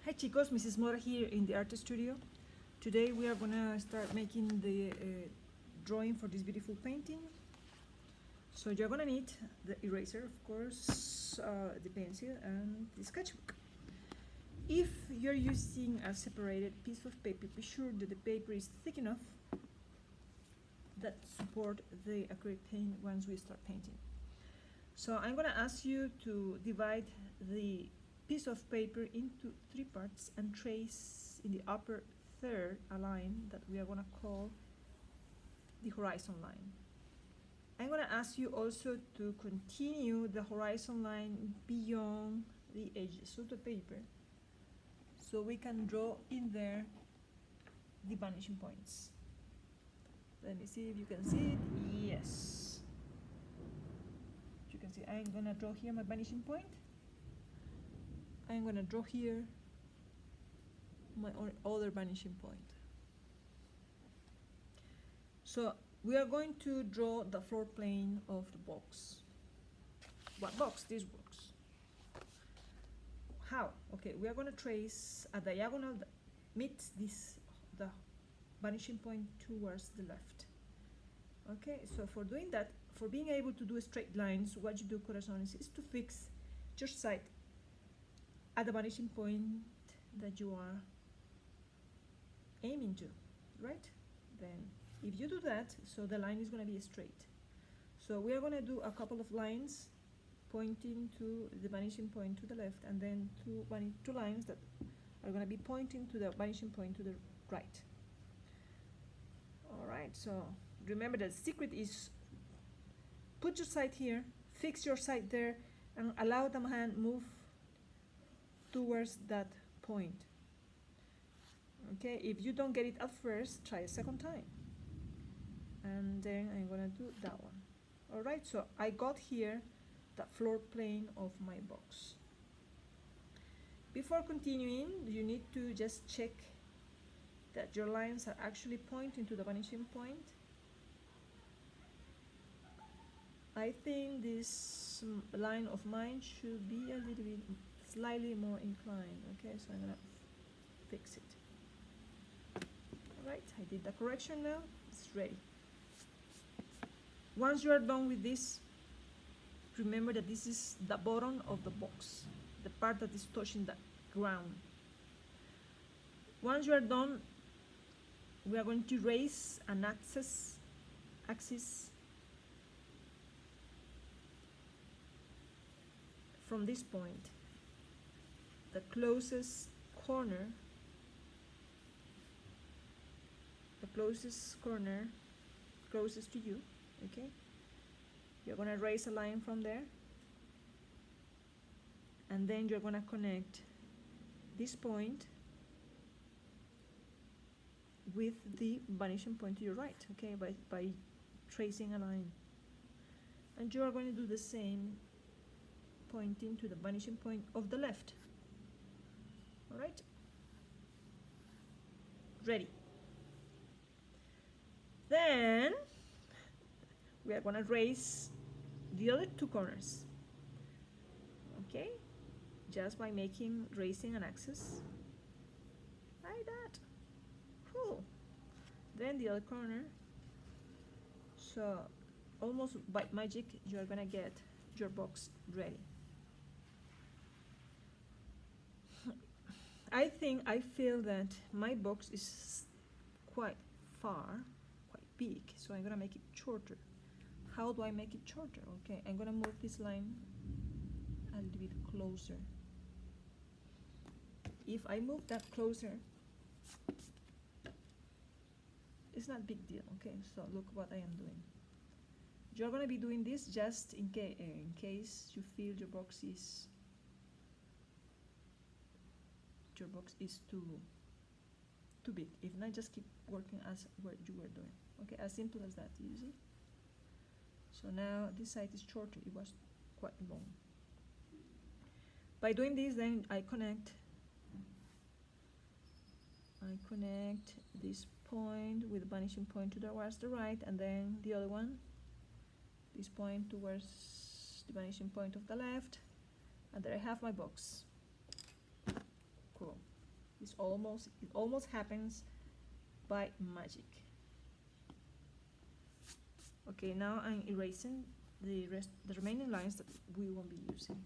Hi chicos, Mrs. Mora here in the art studio. Today we are gonna start making the drawing for this beautiful painting. So you're gonna need the eraser, of course, the pencil and the sketchbook. If you're using a separated piece of paper, be sure that the paper is thick enough that support the acrylic paint once we start painting. So I'm gonna ask you to divide the piece of paper into 3 parts and trace in the upper third a line that we are going to call the horizon line. I'm going to ask you also to continue the horizon line beyond the edges of the paper so we can draw in there the vanishing points. Let me see if you can see it. Yes. You can see I'm going to draw here my vanishing point. I'm going to draw here my other vanishing point. So we are going to draw the floor plane of the box. What box? This box. How? Okay, we are going to trace a diagonal that meets the vanishing point towards the left. Okay, so for doing that, for being able to do straight lines, what you do, corazones, is to fix your sight at the vanishing point that you are aiming to, right? Then if you do that, so the line is going to be straight. So we are going to do a couple of lines pointing to the vanishing point to the left, and then two lines that are going to be pointing to the vanishing point to the right. All right, so remember that the secret is put your sight here, fix your sight there, and allow the hand move towards that point. Okay, if you don't get it at first, try a second time. And then I'm gonna do that one. All right, so I got here the floor plane of my box. Before continuing, you need to just check that your lines are actually pointing to the vanishing point. I think this line of mine should be a little bit slightly more inclined. Okay, so I'm gonna fix it. All right, I did the correction now. It's ready. Once you are done with this, remember that this is the bottom of the box, the part that is touching the ground. Once you are done, we are going to raise an axis from this point, the closest corner closest to you. Okay, you're going to raise a line from there, and then you're going to connect this point with the vanishing point to your right, okay, by tracing a line. And you are going to do the same, pointing to the vanishing point of the left. All right, ready. Then we are going to raise the other 2 corners, okay, just by raising an axis like that. Cool. Then the other corner. So almost by magic, you're gonna get your box ready. I feel that my box is quite big, so I'm gonna make it shorter. How do I make it shorter? Okay, I'm gonna move this line a little bit closer. If I move that closer, it's not a big deal. Okay, so look what I am doing. You're gonna be doing this just in case you feel your box is too big. If not, just keep working as what you were doing. Okay, as simple as that. You see? So now this side is shorter. It was quite long. By doing this, then I connect this point with the vanishing point towards the right, and then the other one, this point towards the vanishing point of the left, and there I have my box. Cool. it almost happens by magic. Okay, now I'm erasing the remaining lines that we won't be using.